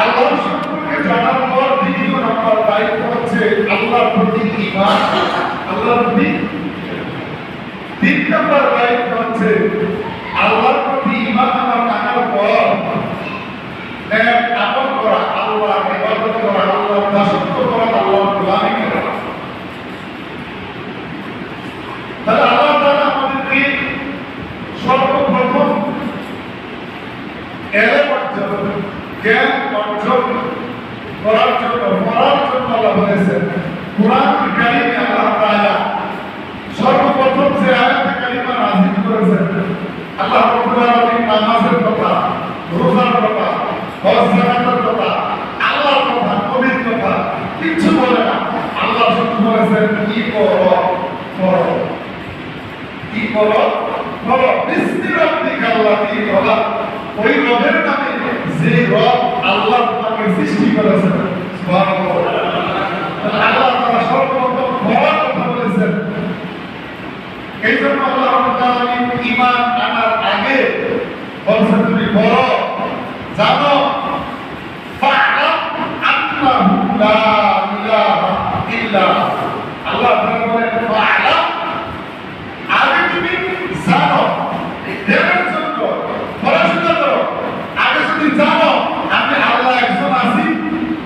আল্লাহ সম্পর্কে জানার পর দ্বিতীয় নম্বর দায়িত্ব হচ্ছে আল্লাহর প্রতি ঈমান। আল্লাহর প্রতি তিন নম্বর দায়িত্ব হচ্ছে আল্লাহর প্রতি ঈমান আনার পর নেক আমল করা, আল্লাহর ইবাদত করা, আল্লাহর দাসত্ব করা, আল্লাহর গোলামি করা। তাহলে আল্লাহ তাআলা আমাদেরকে সর্বপ্রথম এলেম অর্জন, জ্ঞান অর্জন করার জন্য, পড়ার জন্য আল্লাহ বলেছেন কুরআন কারীমে আল্লাহ তাআলা সর্বপ্রথম যে আয়াতে কারিমা নাযিল করেছেন, আল্লাহ রাব্বুল আলামিন নামাজের কথা, রোজার কথা, হজ যাকাতের কথা, আল্লাহর কথা, নবীর কথা কিছু বলে না। আল্লাহ শুধু বলেছেন কি করো করো, কি করো করো, বিসমি রাব্বিকাল্লাযী খলাক। ওই রবের নামে যে রব আল্লাহ তোমাকে সৃষ্টি করেছেন। সুবহানাল্লাহ। আল্লাহ তাআলা সর্বপ্রথম পড়ার কথা বলেছেন। এই জন্য আল্লাহ রাব্বুল আলামিন ঈমান আনার আগে বলেছেন তুমি পড়ো, জানো ফা'লাম আন্নাহু লা ইলাহা ইল্লাল্লাহ। আল্লাহ তাআলা বলেন ফা'লাম, আগে তুমি জানো, এর জন্য পড়াশোনা করো। আগে যদি জানো আমি আল্লাহ একজন আছি,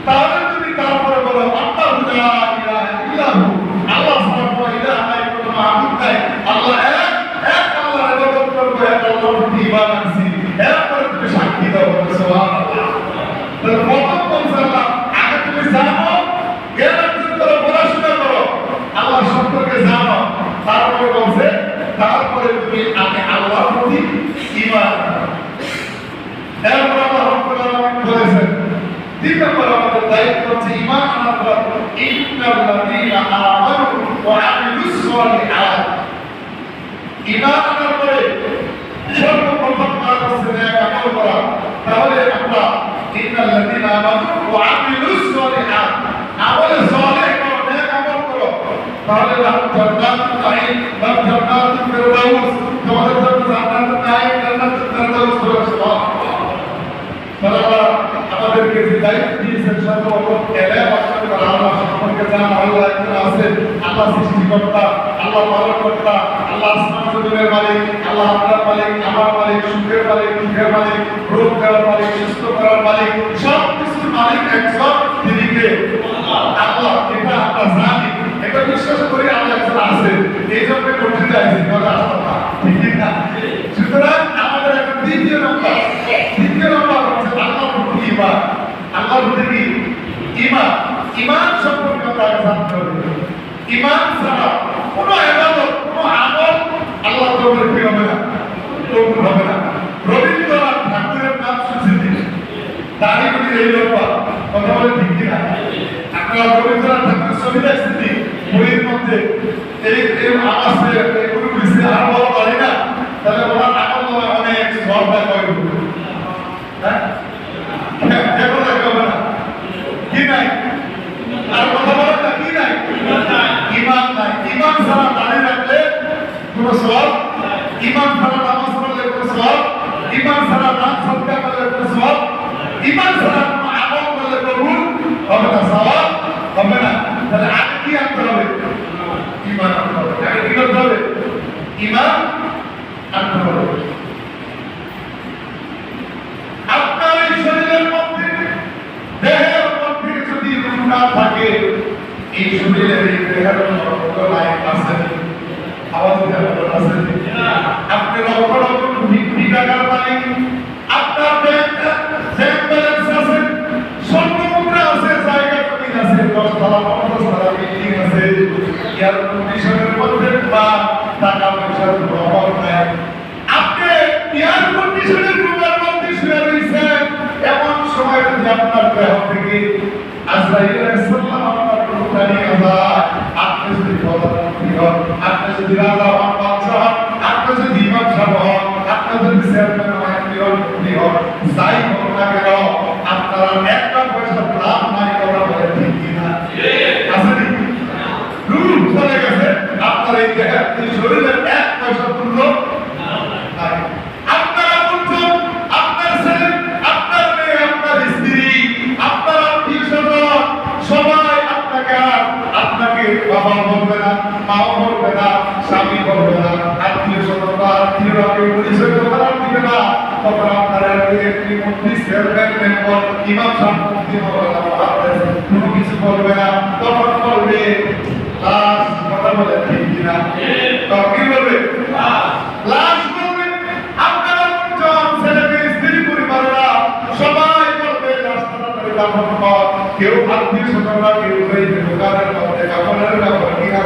তাহলে তুমি তারপরে বলো আল্লাহু লা ইলাহা ইল্লাল্লাহ, আল্লাহ ছাড়া কোনো ইলাহ নাই, কোনো মাবুদ নাই, আল্লাহ এক, এক আল্লাহর ইবাদত করব, এক আল্লাহর প্রতি ঈমান আনছি। এরপরে তুমি সাক্ষী দাও, সুবহানাল্লাহ। তাহলে প্রথম বলছে আল্লাহ আগে তুমি জানো, জ্ঞান অর্জন করো, পড়াশোনা করো, আল্লাহ সম্পর্কে জানো, তারপরে বলছে তারপরে তুমি আমি আল্লাহর প্রতি ঈমান আনো। এরপর আল্লাহ রাব্বুল আলামিন বলেছেন তিন নম্বর আমাদের দায়িত্ব হচ্ছে ঈমান আনার পর ইন্নাল্লাযীনা আমানু ওয়া আমিলুস সালিহাত। ঈমান আনার পরে সর্বপ্রথম কাজ হচ্ছে নেক আমল করা। তাহলে আমরা ইন্নাল্লাযীনা আমানু ওয়া আমিলুস সালিহাত, আমলে সালেহ করো, নেক আমল করো, তাহলে লাহুম জান্নাতুন নাঈম, লাহুম জান্নাতুল ফিরদাউস, তোমাদের জন্য জান্নাতুন নাঈম, জান্নাতুল ফিরদাউস রয়েছে। সুবহানাল্লাহ। তাআলা আমাদেরকে যে দায়িত্ব দিয়েছেন সর্বপ্রথম এলেম অর্জন করা, আল্লাহ সম্পর্কে জানা, আল্লাহ একজন আছে, আল্লাহ সৃষ্টিকর্তা, আল্লাহ পালনকর্তা, আল্লাহ আসমান জমিনের মালিক, আল্লাহ আপনার মালিক, আমার মালিক, সুখের মালিক, দুঃখের মালিক, রোগ দেওয়ার মালিক, সুস্থ করার মালিক, সব কিছুর মালিক একজন, তিনি কে? আল্লাহ। এটা আমরা জানি, এটা বিশ্বাস করি আল্লাহ একজন আছে, এই জন্য করতে চাইছি ঠিক না? সুতরাং আমাদের একটা দ্বিতীয় নম্বর হচ্ছে আল্লাহর প্রতি ঈমান। আল্লাহর প্রতি কি? ঈমান। ঈমান সম্পর্কে আমরা জানতে হবে। ঈমান ছাড়া কোনো ইবাদত, কোনো আমল আল্লাহ কবুল হবে না, কবুল হবে না। রবীন্দ্রনাথ ঠাকুরের নাম শুনছেন? দাড়ি করে এই লোক কথা বলে ঠিক কিনা? আপনারা রবীন্দ্রনাথ ঠাকুরের ছবি দেখছেন বইয়ের মধ্যে? এই আওয়াজে এগুলো বুঝতে আর বড় পারি না, তাহলে ওনার আমল অনেক সব দেখায়। হ্যাঁ, কেন দেখাবে না? কি নাই? আর কথা বলেন না, কি নাই? ঈমান নাই। ঈমান ছাড়া দাঁড়িয়ে রাখলে কোনো সওয়াব, ঈমান ছাড়া নামাজ পড়লে কোনো সওয়াব, ঈমান ছাড়া দান সদকা করলে কোনো সওয়াব, ঈমান ছাড়া কোনো আমল করলে কবুল হবে না, সওয়াব হবে না। তাহলে আগে কি আনতে হবে? ঈমান আনতে হবে। আগে কি করতে হবে? ঈমান আনতে হবে। আপনার এই শরীরের মধ্যে, দেহের মধ্যে যদি রূহ না থাকে, এই শরীরের এই দেহের মধ্যে লাইফ আছে, আওয়াজ আছে। আপনি লক্ষ লক্ষ কোটি টাকার মালিক, আপনার ব্যাংক ব্যালেন্স আছে, স্বর্ণ মুদ্রা আছে, জায়গা জমি আছে, 10 তলা 50 তলা বিল্ডিং আছে, এয়ার কন্ডিশনের মধ্যে বা টাকা পয়সার অভাব নাই। আপনি এয়ার কন্ডিশনের রুমের মধ্যে শুয়ে রয়েছেন, এমন সময় যদি আপনার দেহ থেকে আজরাইল আলাইহিস সালাম আপনার রূহটা নিয়ে যায়, আপনি যদি প্রধানমন্ত্রী হন, আপনি যদি রাজা হন, বাদশা হন, আপনি যদি ইমাম সাহেব হন, আপনি যদি চেয়ারম্যান হন, এমপি হন, মন্ত্রী হন, যাই হন না কেন, আপনার একটা পয়সার লাভ নাই, কথা বলে ঠিক কিনা? আছে নাকি? রূহ চলে গেছে, আপনার এই দেহের এই শরীরের এক পয়সা মূল্য নাই। আপনার আপনজন, আপনার ছেলে, আপনার মেয়ে, আপনার স্ত্রী, মাও বলবে না, স্বামী বলবে না, আত্মীয় স্বজন বা আত্মীয়রা কেউ পরিচয় করার দিবে না। তখন আপনারা একটি মন্ত্রী চেয়ারম্যান মেম্বার ইমাম সাহেব মুফতি মাওলানা মুহাদ্দিস কোনো কিছু বলবে না। তখন বলবে লাশ, কথা বলে ঠিক কিনা? তখন কি বলবে? লাশ বলবে। আপনারা জন ছেলে মেয়ে স্ত্রী পরিবাররা সবাই বলবে লাশ তাড়াতাড়ি দাফন কর। কেউ আত্মীয় স্বজনরা কেউ দোকানের মধ্যে কাপড়ের ব্যাপার কিনা